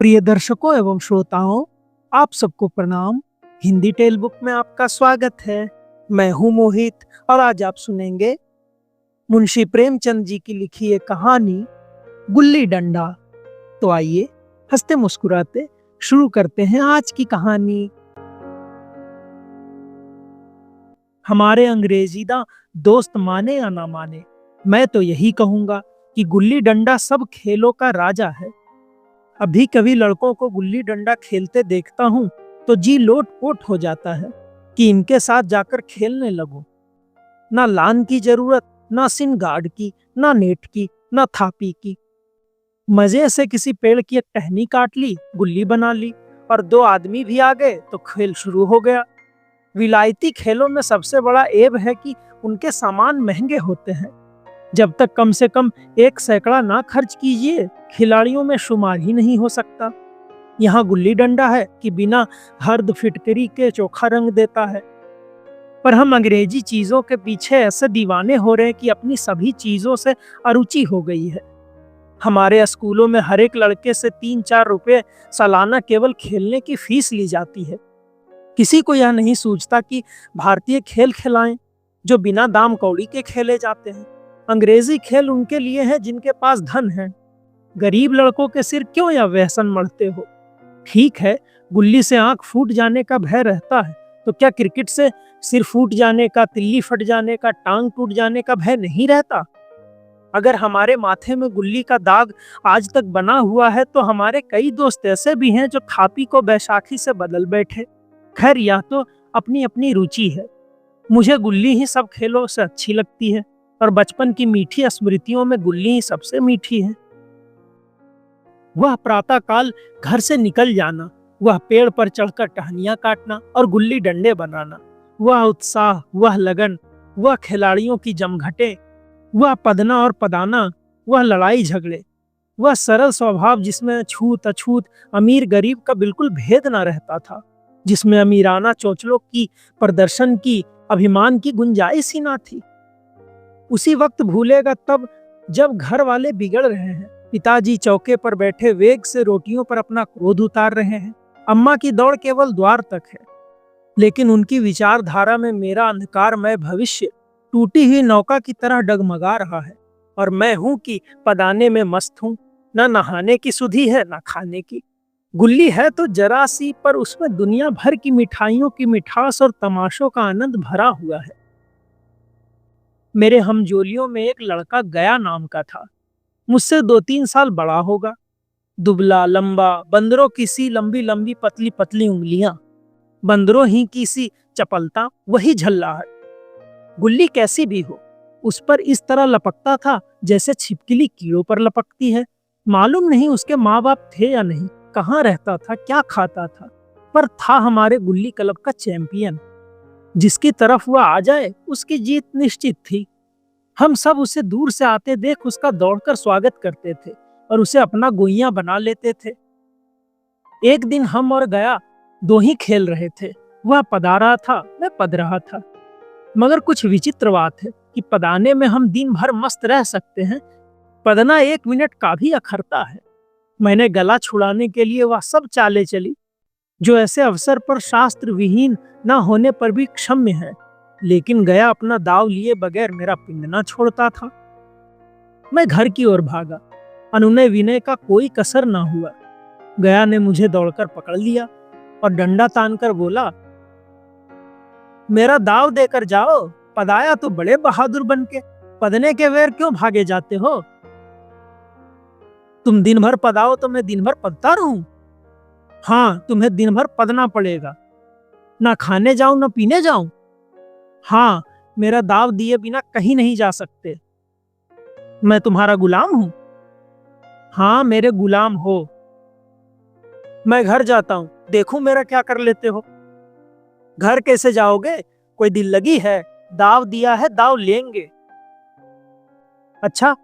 प्रिय दर्शकों एवं श्रोताओं, आप सबको प्रणाम। हिंदी टेल बुक में आपका स्वागत है। मैं हूं मोहित और आज आप सुनेंगे मुंशी प्रेमचंद जी की लिखी एक कहानी गुल्ली डंडा। तो आइए हंसते मुस्कुराते शुरू करते हैं आज की कहानी। हमारे अंग्रेजीदा दोस्त माने या ना माने, मैं तो यही कहूंगा कि गुल्ली डंडा सब खेलों का राजा है। अभी कभी लड़कों को गुल्ली डंडा खेलते देखता हूँ तो जी लोट पोट हो जाता है कि इनके साथ जाकर खेलने लगूं। ना लान की जरूरत, ना सिन गार्ड की, ना नेट की, ना थापी की। मजे से किसी पेड़ की एक टहनी काट ली, गुल्ली बना ली और दो आदमी भी आ गए तो खेल शुरू हो गया। विलायती खेलों में सबसे बड़ा ऐब है कि उनके सामान महंगे होते हैं। जब तक कम से कम 1 सैकड़ा ना खर्च कीजिए, खिलाड़ियों में शुमार ही नहीं हो सकता। यहाँ गुल्ली डंडा है कि बिना हर्द फिटकरी के चोखा रंग देता है। पर हम अंग्रेजी चीजों के पीछे ऐसे दीवाने हो रहे हैं कि अपनी सभी चीजों से अरुचि हो गई है। हमारे स्कूलों में हर एक लड़के से 3-4 रुपए सालाना केवल खेलने की फीस ली जाती है। किसी को यह नहीं सूझता कि भारतीय खेल खिलाएं जो बिना दाम कौड़ी के खेले जाते हैं। अंग्रेजी खेल उनके लिए हैं जिनके पास धन है। गरीब लड़कों के सिर क्यों या व्यसन मढ़ते हो? ठीक है, गुल्ली से आंख फूट जाने का भय रहता है, तो क्या क्रिकेट से सिर फूट जाने का, तिल्ली फट जाने का, टांग टूट जाने का भय नहीं रहता? अगर हमारे माथे में गुल्ली का दाग आज तक बना हुआ है तो हमारे कई दोस्त ऐसे भी हैं जो थापी को बैसाखी से बदल बैठे। खैर, यह तो अपनी अपनी रुचि है। मुझे गुल्ली ही सब खेलों से अच्छी लगती है और बचपन की मीठी स्मृतियों में गुल्ली ही सबसे मीठी है। वह प्रातः काल घर से निकल जाना, वह पेड़ पर चढ़कर टहनियां काटना और गुल्ली डंडे बनाना, वह उत्साह, वह लगन, वह खिलाड़ियों की जमघटे, वह पदना और पदाना, वह लड़ाई झगड़े, वह सरल स्वभाव जिसमें छूत अछूत, अमीर गरीब का बिल्कुल भेद न रहता था, जिसमें अमीराना चोचलों की, प्रदर्शन की, अभिमान की गुंजाइश ही ना थी। उसी वक्त भूलेगा तब जब घर वाले बिगड़ रहे हैं, पिताजी चौके पर बैठे वेग से रोटियों पर अपना क्रोध उतार रहे हैं, अम्मा की दौड़ केवल द्वार तक है, लेकिन उनकी विचारधारा में मेरा अंधकारमय भविष्य टूटी हुई नौका की तरह डगमगा रहा है। और मैं हूं कि पदाने में मस्त हूं, न नहाने की सुधि है न खाने की। गुल्ली है तो जरा सी, पर उसमें दुनिया भर की मिठाइयों की मिठास और तमाशों का आनंद भरा हुआ है। मेरे हमजोलियों में एक लड़का गया नाम का था। मुझसे 2-3 साल बड़ा होगा। दुबला लंबा, बंदरों की सी लंबी लंबी पतली पतली उंगलियां, बंदरों ही की सी चपलता, वही झल्लाहट। गुल्ली कैसी भी हो, उस पर इस तरह लपकता था जैसे छिपकली कीड़ों पर लपकती है। मालूम नहीं उसके माँ बाप थे या नहीं, कहाँ रहता था, क्या खाता था, पर था हमारे गुल्ली क्लब का चैंपियन। जिसकी तरफ वह आ जाए उसकी जीत निश्चित थी। हम सब उसे दूर से आते देख उसका दौड़कर स्वागत करते थे और उसे अपना गोइया बना लेते थे। एक दिन हम और गया दो ही खेल रहे थे। वह पदा रहा था, मैं पद रहा था। मगर कुछ विचित्र बात है कि पदाने में हम दिन भर मस्त रह सकते हैं, पदना 1 मिनट का भी अखरता है। मैंने गला छुड़ाने के लिए वह सब चालें चली जो ऐसे अवसर पर शास्त्र विहीन न होने पर भी क्षम्य है, लेकिन गया अपना दाव लिए बगैर मेरा पिंड न छोड़ता था। मैं घर की ओर भागा, अनुनय विनय का कोई कसर ना हुआ। गया ने मुझे दौड़कर पकड़ लिया और डंडा तानकर बोला, मेरा दाव देकर जाओ, पदाया तो बड़े बहादुर बनके, पदने के वेर क्यों भागे जाते हो? तुम दिन भर पदाओ तो मैं दिन भर पदता रहूं? हाँ, तुम्हें दिन भर पदना पड़ेगा। ना खाने जाऊं ना पीने जाऊं? हाँ, मेरा दाव दिए बिना कहीं नहीं जा सकते। मैं तुम्हारा गुलाम हूं? हाँ, मेरे गुलाम हो। मैं घर जाता हूं, देखूं मेरा क्या कर लेते हो। घर कैसे जाओगे? कोई दिल लगी है? दाव दिया है, दाव लेंगे। अच्छा,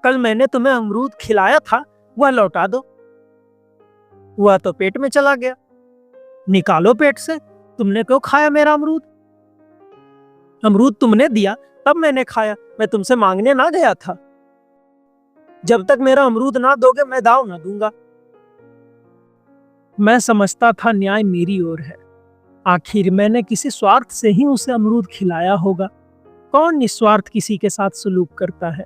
कल मैंने तुम्हें अमरूद खिलाया था, वह लौटा दो। वह तो पेट में चला गया। निकालो पेट से, तुमने क्यों खाया मेरा अमरूद? अमरूद तुमने दिया तब मैंने खाया, मैं तुमसे मांगने ना गया था। जब तक मेरा अमरूद ना दोगे मैं दाव ना दूंगा। मैं समझता था न्याय मेरी ओर है। आखिर मैंने किसी स्वार्थ से ही उसे अमरूद खिलाया होगा। कौन निस्वार्थ किसी के साथ सलूक करता है?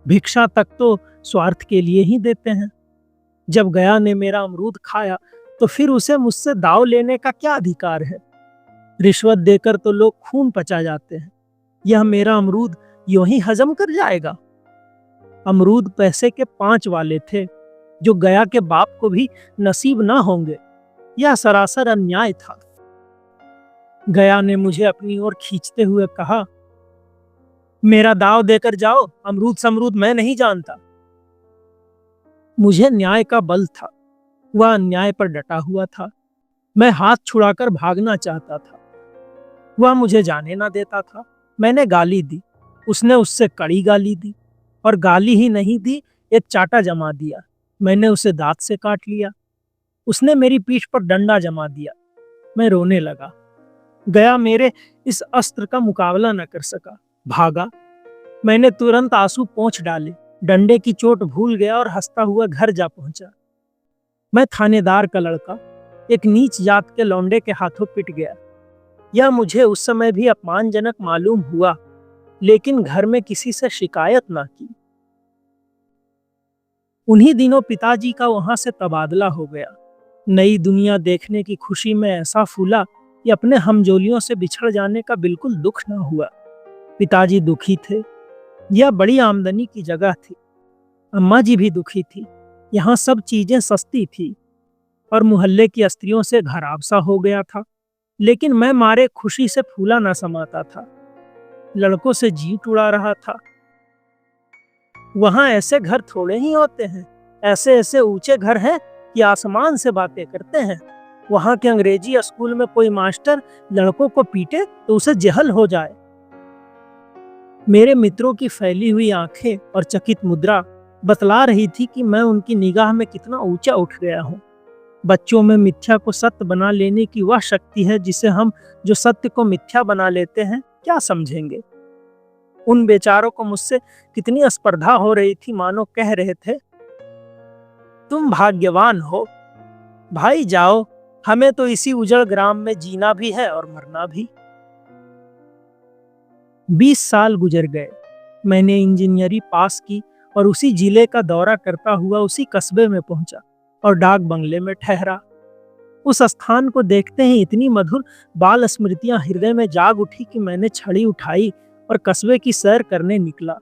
भिक्षा तक तो स्वार्थ के लिए ही देते हैं। जब गया ने मेरा अमरूद खाया तो फिर उसे मुझसे दाव लेने का क्या अधिकार है? रिश्वत देकर तो लोग खून पचा जाते हैं। यह मेरा अमरूद यूं ही हजम कर जाएगा? अमरूद पैसे के 5 वाले थे, जो गया के बाप को भी नसीब ना होंगे। यह सरासर अन्याय था। गया ने मुझे अपनी ओर खींचते हुए कहा, मेरा दाव देकर जाओ, अमरूद समरूद मैं नहीं जानता। मुझे न्याय का बल था, वह अन्याय पर डटा हुआ था। मैं हाथ छुड़ाकर भागना चाहता था, वह मुझे जाने ना देता था। मैंने गाली दी, उसने उससे कड़ी गाली दी, और गाली ही नहीं दी, एक चाटा जमा दिया। मैंने उसे दांत से काट लिया। उसने मेरी पीठ पर डंडा जमा दिया। मैं रोने लगा। गया मेरे इस अस्त्र का मुकाबला न कर सका, भागा। मैंने तुरंत आंसू पोंछ डाले, डंडे की चोट भूल गया और हंसता हुआ घर जा पहुंचा। मैं थानेदार का लड़का, एक नीच जात के लौंडे के हाथों पिट गया। यह मुझे उस समय भी अपमानजनक मालूम हुआ, लेकिन घर में किसी से शिकायत ना की। उन्हीं दिनों पिताजी का वहां से तबादला हो गया। नई दुनिया देखने की खुशी में ऐसा फूला कि अपने हमजोलियों से बिछड़ जाने का बिल्कुल दुख न हुआ। पिताजी दुखी थे। यह बड़ी आमदनी की जगह थी। अम्मा जी भी दुखी थी। यहाँ सब चीजें सस्ती थी और मोहल्ले की स्त्रियों से घर आबसा हो गया था। लेकिन मैं मारे खुशी से फूला न समाता था। लड़कों से जीत उड़ा रहा था। वहां ऐसे घर थोड़े ही होते हैं। ऐसे ऐसे ऊंचे घर हैं कि आसमान से बातें करते हैं। वहां के अंग्रेजी स्कूल में कोई मास्टर लड़कों को पीटे तो उसे जेहल हो जाए। मेरे मित्रों की फैली हुई आंखें और चकित मुद्रा बतला रही थी कि मैं उनकी निगाह में कितना ऊंचा उठ गया हूं। बच्चों में मिथ्या को सत्य बना लेने की वह शक्ति है जिसे हम, जो सत्य को मिथ्या बना लेते हैं, क्या समझेंगे। उन बेचारों को मुझसे कितनी स्पर्धा हो रही थी, मानो कह रहे थे, तुम भाग्यवान हो भाई, जाओ, हमें तो इसी उजड़ ग्राम में जीना भी है और मरना भी। 20 साल गुजर गए। मैंने इंजीनियरिंग पास की और उसी जिले का दौरा करता हुआ उसी कस्बे में पहुंचा और डाक बंगले में ठहरा। उस स्थान को देखते ही इतनी मधुर बाल स्मृतियां हृदय में जाग उठी कि मैंने छड़ी उठाई और कस्बे की सैर करने निकला।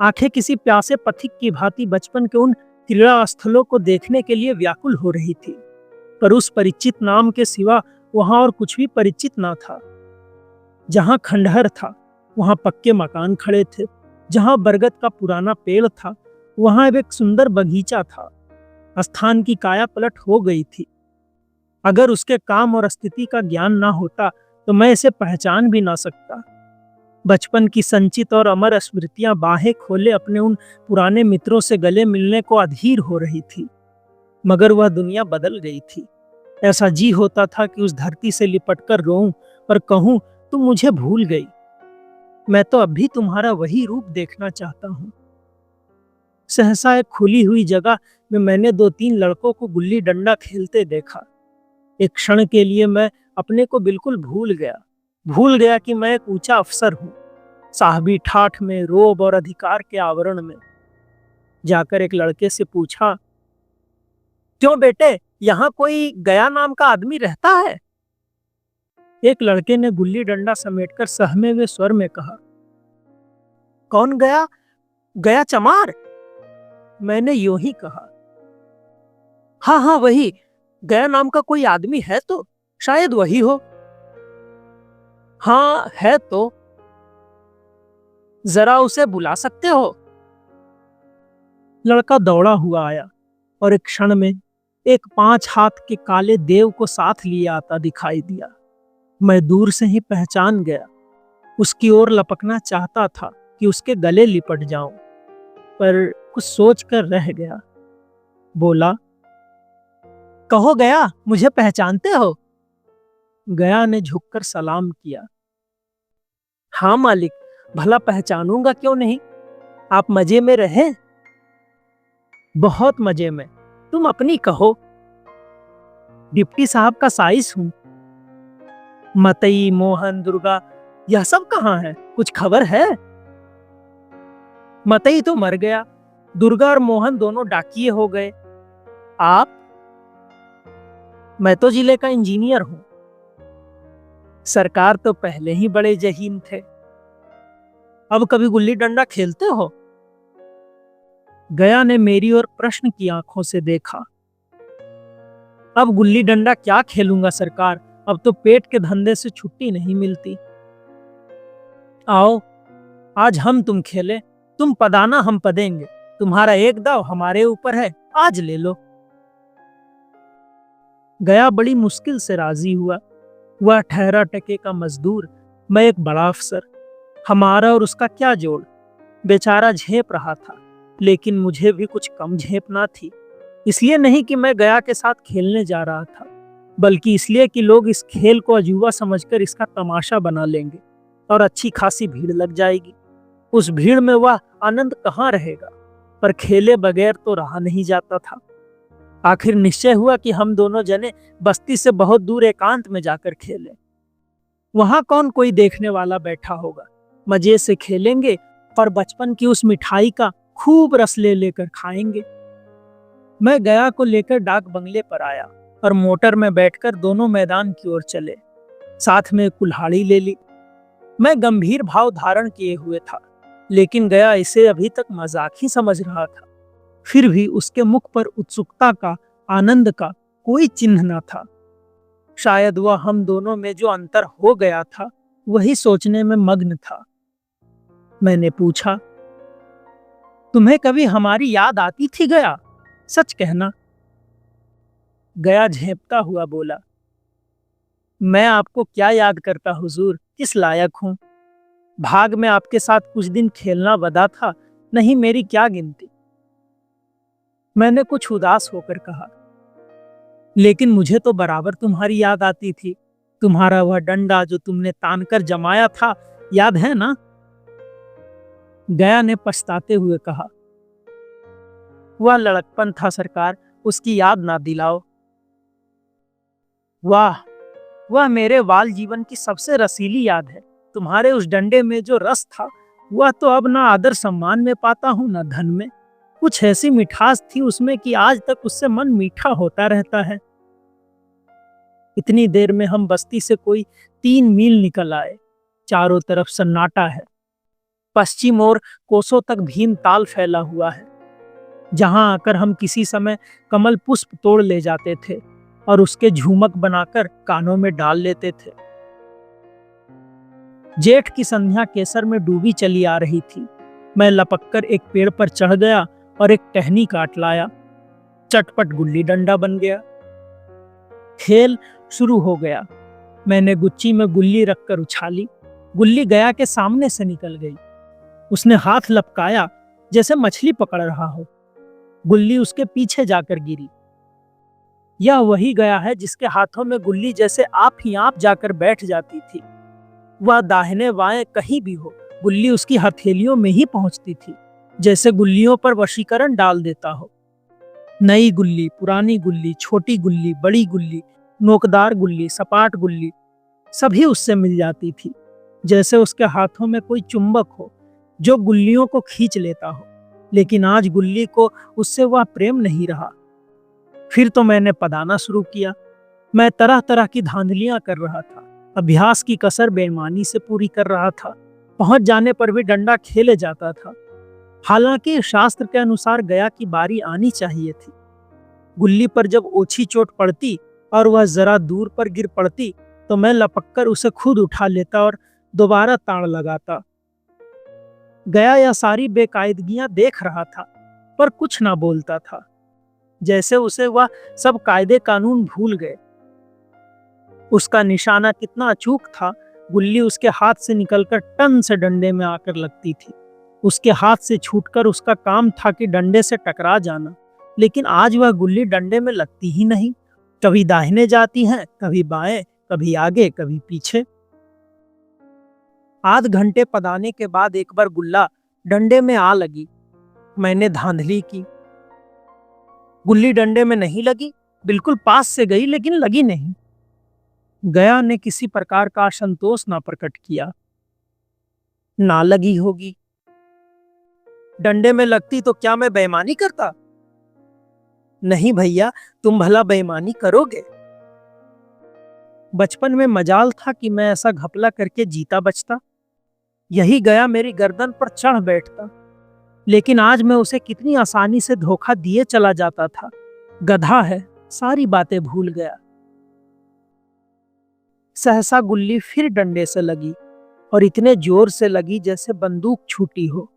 आंखें किसी प्यासे पथिक की भांति बचपन के उन क्रीड़ा स्थलों को देखने के लिए व्याकुल हो रही थी, पर उस परिचित नाम के सिवा वहां और कुछ भी परिचित ना था। जहां खंडहर था वहां पक्के मकान खड़े थे। जहां बरगद का पुराना पेड़ था वहां एक सुंदर बगीचा था। स्थान की काया पलट हो गई थी। अगर उसके काम और स्थिति का ज्ञान ना होता तो मैं इसे पहचान भी ना सकता। बचपन की संचित और अमर स्मृतियां बाहें खोले अपने उन पुराने मित्रों से गले मिलने को अधीर हो रही थी। मगर वह दुनिया बदल गई थी। ऐसा जी होता था कि उस धरती से लिपटकर रोऊं और कहूं, तुम मुझे भूल गई। मैं तो अब भी तुम्हारा वही रूप देखना चाहता हूं। सहसा एक खुली हुई जगह में मैंने 2-3 लड़कों को गुल्ली डंडा खेलते देखा। एक क्षण के लिए मैं अपने को बिल्कुल भूल गया कि मैं एक ऊंचा अफसर हूं, साहबी ठाठ में, रोब और अधिकार के आवरण में। जाकर एक लड़के से पूछा, क्यों बेटे, यहाँ कोई गया नाम का आदमी रहता है? एक लड़के ने गुल्ली डंडा समेटकर सहमे हुए स्वर में कहा, कौन गया? गया चमार? मैंने यूं ही कहा, हाँ हाँ वही, गया नाम का कोई आदमी है तो शायद वही हो। हाँ है तो, जरा उसे बुला सकते हो? लड़का दौड़ा हुआ आया और एक क्षण में एक 5 हाथ के काले देव को साथ लिए आता दिखाई दिया। मैं दूर से ही पहचान गया। उसकी ओर लपकना चाहता था कि उसके गले लिपट जाऊं, पर कुछ सोच कर रह गया। बोला, कहो गया, मुझे पहचानते हो? गया ने झुककर सलाम किया। हाँ मालिक, भला पहचानूंगा क्यों नहीं। आप मजे में रहे? बहुत मजे में, तुम अपनी कहो। डिप्टी साहब का साइस हूं। मतई, मोहन, दुर्गा, यह सब कहाँ है? कुछ खबर है? मतई तो मर गया, दुर्गा और मोहन दोनों डाकिये हो गए। आप? मैं तो जिले का इंजीनियर हूं। सरकार तो पहले ही बड़े जहीन थे। अब कभी गुल्ली डंडा खेलते हो? गया ने मेरी ओर प्रश्न की आंखों से देखा। अब गुल्ली डंडा क्या खेलूंगा सरकार, अब तो पेट के धंधे से छुट्टी नहीं मिलती। आओ, आज हम तुम खेले, तुम पदाना हम पदेंगे, तुम्हारा एक दाव हमारे ऊपर है, आज ले लो। गया बड़ी मुश्किल से राजी हुआ। वह ठहरा टके का मजदूर, मैं एक बड़ा अफसर। हमारा और उसका क्या जोड़? बेचारा झेप रहा था, लेकिन मुझे भी कुछ कम झेपना थी। इसलिए नहीं कि मैं गया के साथ खेलने जा रहा था, बल्कि इसलिए कि लोग इस खेल को अजूबा समझकर इसका तमाशा बना लेंगे और अच्छी खासी भीड़ लग जाएगी। उस भीड़ में वह आनंद कहाँ रहेगा? पर खेले बगैर तो रहा नहीं जाता था। आखिर निश्चय हुआ कि हम दोनों जने बस्ती से बहुत दूर एकांत में जाकर खेलें। वहां कौन कोई देखने वाला बैठा होगा। मजे से खेलेंगे और बचपन की उस मिठाई का खूब रस ले लेकर खाएंगे। मैं गया को लेकर डाक बंगले पर आया और मोटर में बैठकर दोनों मैदान की ओर चले। साथ में कुल्हाड़ी ले ली। मैं गंभीर भाव धारण किए हुए था, लेकिन गया इसे अभी तक मजाक ही समझ रहा था। फिर भी उसके मुख पर उत्सुकता का, आनंद का कोई चिन्ह न था। शायद वह हम दोनों में जो अंतर हो गया था, वही सोचने में मग्न था। मैंने पूछा, तुम्हें कभी हमारी याद आती थी गया? सच कहना। गया झेंपता हुआ बोला, मैं आपको क्या याद करता हुजूर, किस लायक हूं। भाग में आपके साथ कुछ दिन खेलना बदा था, नहीं मेरी क्या गिनती। मैंने कुछ उदास होकर कहा, लेकिन मुझे तो बराबर तुम्हारी याद आती थी। तुम्हारा वह डंडा जो तुमने तानकर जमाया था, याद है ना? गया ने पछताते हुए कहा, वह लड़कपन था सरकार, उसकी याद ना दिलाओ। वाह, वह मेरे बाल जीवन की सबसे रसीली याद है। तुम्हारे उस डंडे में जो रस था, वह तो अब ना आदर सम्मान में पाता हूं ना धन में। कुछ ऐसी मिठास थी उसमें कि आज तक उससे मन मीठा होता रहता है। इतनी देर में हम बस्ती से कोई 3 मील निकल आए। चारों तरफ सन्नाटा है। पश्चिम ओर कोसों तक भीमताल फैला हुआ है, जहां आकर हम किसी समय कमल पुष्प तोड़ ले जाते थे और उसके झूमक बनाकर कानों में डाल लेते थे। जेठ की संध्या केसर में डूबी चली आ रही थी। मैं लपककर एक पेड़ पर चढ़ गया और एक टहनी काट लाया। चटपट गुल्ली डंडा बन गया। खेल शुरू हो गया। मैंने गुच्ची में गुल्ली रखकर उछाली। गुल्ली गया के सामने से निकल गई। उसने हाथ लपकाया जैसे मछली पकड़ रहा हो। गुल्ली उसके पीछे जाकर गिरी। यह वही गया है जिसके हाथों में गुल्ली जैसे आप ही आप जाकर बैठ जाती थी। वह दाहिने बाएं कहीं भी हो, गुल्ली उसकी हथेलियों में ही पहुंचती थी, जैसे गुल्लियों पर वशीकरण डाल देता हो। नई गुल्ली, पुरानी गुल्ली, छोटी गुल्ली, बड़ी गुल्ली, नोकदार गुल्ली, सपाट गुल्ली, सभी उससे मिल जाती थी, जैसे उसके हाथों में कोई चुंबक हो जो गुल्लियों को खींच लेता हो। लेकिन आज गुल्ली को उससे वह प्रेम नहीं रहा। फिर तो मैंने पदाना शुरू किया। मैं तरह तरह की धांधलियां कर रहा था। अभ्यास की कसर बेईमानी से पूरी कर रहा था। पहुंच जाने पर भी डंडा खेले जाता था। हालांकि शास्त्र के अनुसार गया की बारी आनी चाहिए थी। गुल्ली पर जब ओछी चोट पड़ती और वह जरा दूर पर गिर पड़ती, तो मैं लपककर उसे खुद उठा लेता और दोबारा ताड़ लगाता। गया यह सारी बेकायदगियां देख रहा था, पर कुछ ना बोलता था, जैसे उसे वह सब कायदे कानून भूल गए। उसका निशाना कितना अचूक था। गुल्ली उसके हाथ से निकलकर टन से डंडे में आकर लगती थी। उसके हाथ से छूटकर उसका काम था कि डंडे से टकरा जाना, लेकिन आज वह गुल्ली डंडे में लगती ही नहीं। कभी दाहिने जाती है, कभी बाएं, कभी आगे, कभी पीछे। आध घंटे पदाने के बाद एक बार गुल्ला डंडे में आ लगी। मैंने धांधली की। गुल्ली डंडे में नहीं लगी। बिल्कुल पास से गई लेकिन लगी नहीं। गया ने किसी प्रकार का असंतोष ना प्रकट किया। ना लगी होगी, डंडे में लगती तो क्या मैं बेईमानी करता? नहीं भैया, तुम भला बेईमानी करोगे? बचपन में मजाल था कि मैं ऐसा घपला करके जीता बचता, यही गया मेरी गर्दन पर चढ़ बैठता। लेकिन आज मैं उसे कितनी आसानी से धोखा दिए चला जाता था। गधा है, सारी बातें भूल गया। सहसा गुल्ली फिर डंडे से लगी और इतने जोर से लगी जैसे बंदूक छूटी हो।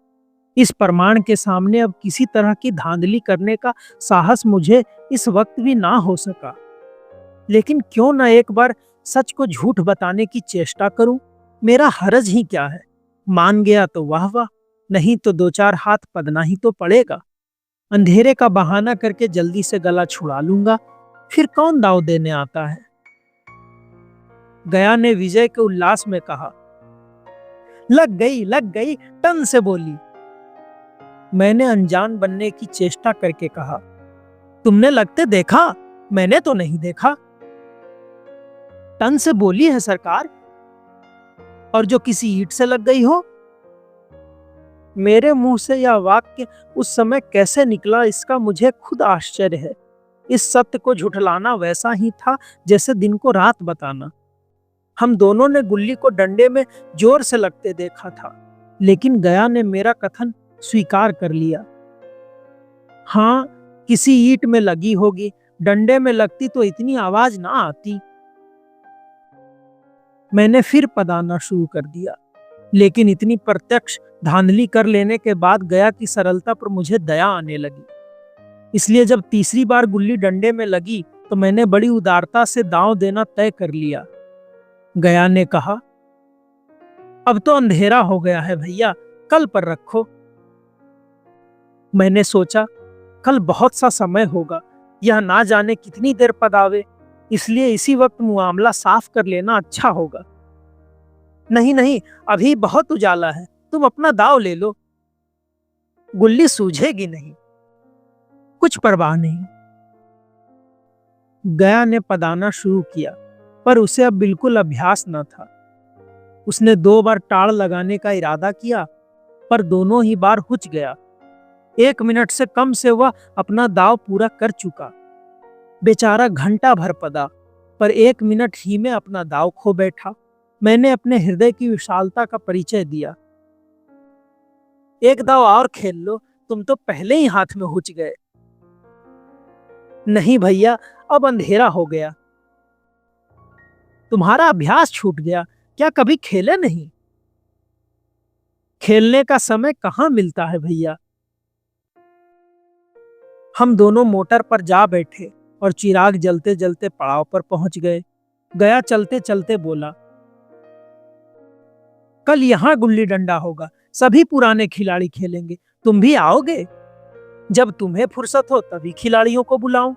इस प्रमाण के सामने अब किसी तरह की धांधली करने का साहस मुझे इस वक्त भी ना हो सका। लेकिन क्यों न एक बार सच को झूठ बताने की चेष्टा करूं? मेरा हरज ही क्या है? मान गया तो वाह वाह, नहीं तो दो चार हाथ पदना ही तो पड़ेगा। अंधेरे का बहाना करके जल्दी से गला छुड़ा लूंगा, फिर कौन दाव देने आता है। गया ने विजय के उल्लास में कहा। लग गई, टन से बोली। मैंने अनजान बनने की चेष्टा करके कहा, तुमने लगते देखा? मैंने तो नहीं देखा। टन से बोली है सरकार, और जो किसी ईंट से लग गई हो। मेरे मुंह से यह वाक्य उस समय कैसे निकला, इसका मुझे खुद आश्चर्य है। इस सत्य को झुठलाना वैसा ही था जैसे दिन को रात बताना। हम दोनों ने गुल्ली को डंडे में जोर से लगते देखा था, लेकिन गया ने मेरा कथन स्वीकार कर लिया। हाँ, किसी ईंट में लगी होगी, डंडे में लगती तो इतनी आवाज ना आती। मैंने फिर पदाना शुरू कर दिया, लेकिन इतनी प्रत्यक्ष धांधली कर लेने के बाद गया की सरलता पर मुझे दया आने लगी। इसलिए जब तीसरी बार गुल्ली डंडे में लगी तो मैंने बड़ी उदारता से दांव देना तय कर लिया। गया ने कहा, अब तो अंधेरा हो गया है भैया, कल पर रखो। मैंने सोचा कल बहुत सा समय होगा, यह ना जाने कितनी देर पदावे, इसलिए इसी वक्त मामला साफ कर लेना अच्छा होगा। नहीं, अभी बहुत उजाला है, तुम अपना दाव ले लो, गुल्ली सूझेगी नहीं। कुछ परवाह नहीं। गया ने पदाना शुरू किया, पर उसे अब बिल्कुल अभ्यास न था। उसने 2 बार टाड़ लगाने का इरादा किया, पर दोनों ही बार हुच गया। 1 मिनट से कम से वह अपना दाव पूरा कर चुका। बेचारा घंटा भर पदा, पर 1 मिनट ही में अपना दाव खो बैठा। मैंने अपने हृदय की विशालता का परिचय दिया। एक दाव और खेल लो, तुम तो पहले ही हाथ में हुच गए। नहीं भैया, अब अंधेरा हो गया, तुम्हारा अभ्यास छूट गया, क्या कभी खेले नहीं? खेलने का समय कहाँ मिलता है भैया। हम दोनों मोटर पर जा बैठे और चिराग जलते जलते पड़ाव पर पहुंच गए। गया चलते चलते बोला, कल यहां गुल्ली डंडा होगा, सभी पुराने खिलाड़ी खेलेंगे, तुम भी आओगे? जब तुम्हें फुर्सत हो तभी खिलाड़ियों को बुलाऊं।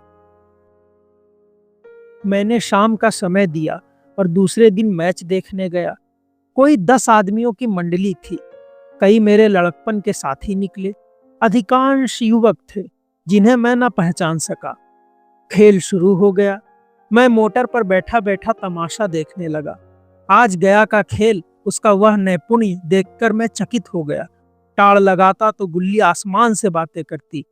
मैंने शाम का समय दिया और दूसरे दिन मैच देखने गया। कोई 10 आदमियों की मंडली थी। कई मेरे लड़कपन के साथी निकले, अधिकांश युवक थे जिन्हें मैं न पहचान सका। खेल शुरू हो गया। मैं मोटर पर बैठा बैठा तमाशा देखने लगा। आज गया का खेल, उसका वह नैपुण्य देखकर मैं चकित हो गया। टाड़ लगाता तो गुल्ली आसमान से बातें करती।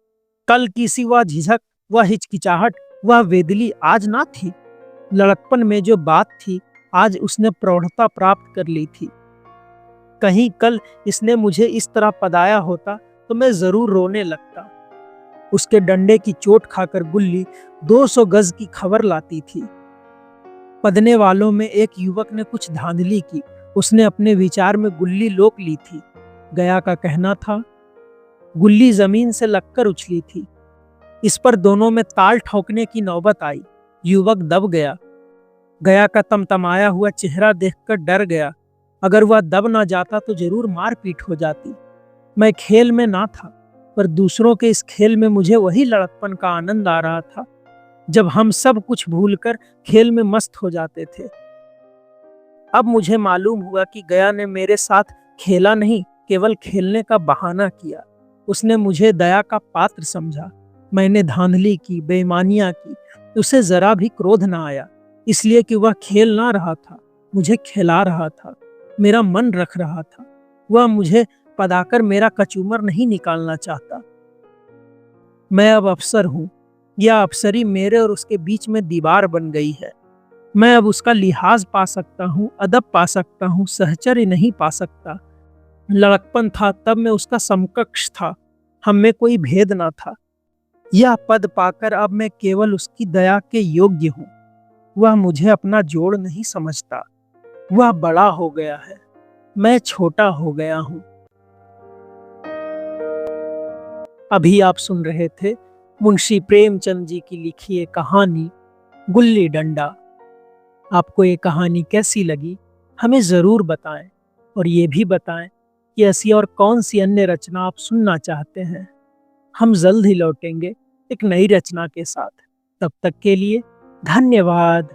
कल की सी वह झिझक, वह हिचकिचाहट, वह वेदली आज ना थी। लड़कपन में जो बात थी, आज उसने प्रौढ़ता प्राप्त कर ली थी। कहीं कल इसने मुझे इस तरह पदाया होता तो मैं जरूर रोने लगता। उसके डंडे की चोट खाकर गुल्ली 200 गज की खबर लाती थी। पदने वालों में एक युवक ने कुछ धांधली की। उसने अपने विचार में गुल्ली लोक ली थी। गया का कहना था, गुल्ली जमीन से लगकर उछली थी। इस पर दोनों में ताल ठोकने की नौबत आई। युवक दब गया। गया का तमतमाया हुआ चेहरा देखकर डर गया। अगर वह दब ना जाता तो जरूर मारपीट हो जाती। मैं खेल में ना था, पर दूसरों के इस खेल में मुझे वही लड़कपन का आनंद आ रहा था जब हम सब कुछ भूलकर खेल में मस्त हो जाते थे। अब मुझे मालूम हुआ कि गया ने मेरे साथ खेला नहीं, केवल खेलने का बहाना किया। उसने मुझे दया का पात्र समझा। मैंने धांधली की, बेईमानियां की, उसे जरा भी क्रोध ना आया, इसलिए कि वह खेल ना रहा था, मुझे खिला रहा था, मेरा मन रख रहा था। वह मुझे पदाकर मेरा कचूमर नहीं निकालना चाहता। मैं अब अफसर हूँ, यह अफसरी मेरे और उसके बीच में दीवार बन गई है। मैं अब उसका लिहाज पा सकता हूँ, अदब पा सकता हूँ, सहचर्य नहीं पा सकता। लड़कपन था तब मैं उसका समकक्ष था, हम में कोई भेद ना था। यह पद पाकर अब मैं केवल उसकी दया के योग्य हूँ। वह मुझे अपना जोड़ नहीं समझता। वह बड़ा हो गया है, मैं छोटा हो गया हूँ। अभी आप सुन रहे थे मुंशी प्रेमचंद जी की लिखी ये कहानी गुल्ली डंडा। आपको ये कहानी कैसी लगी हमें ज़रूर बताएं, और ये भी बताएं कि ऐसी और कौन सी अन्य रचना आप सुनना चाहते हैं। हम जल्द ही लौटेंगे एक नई रचना के साथ। तब तक के लिए धन्यवाद।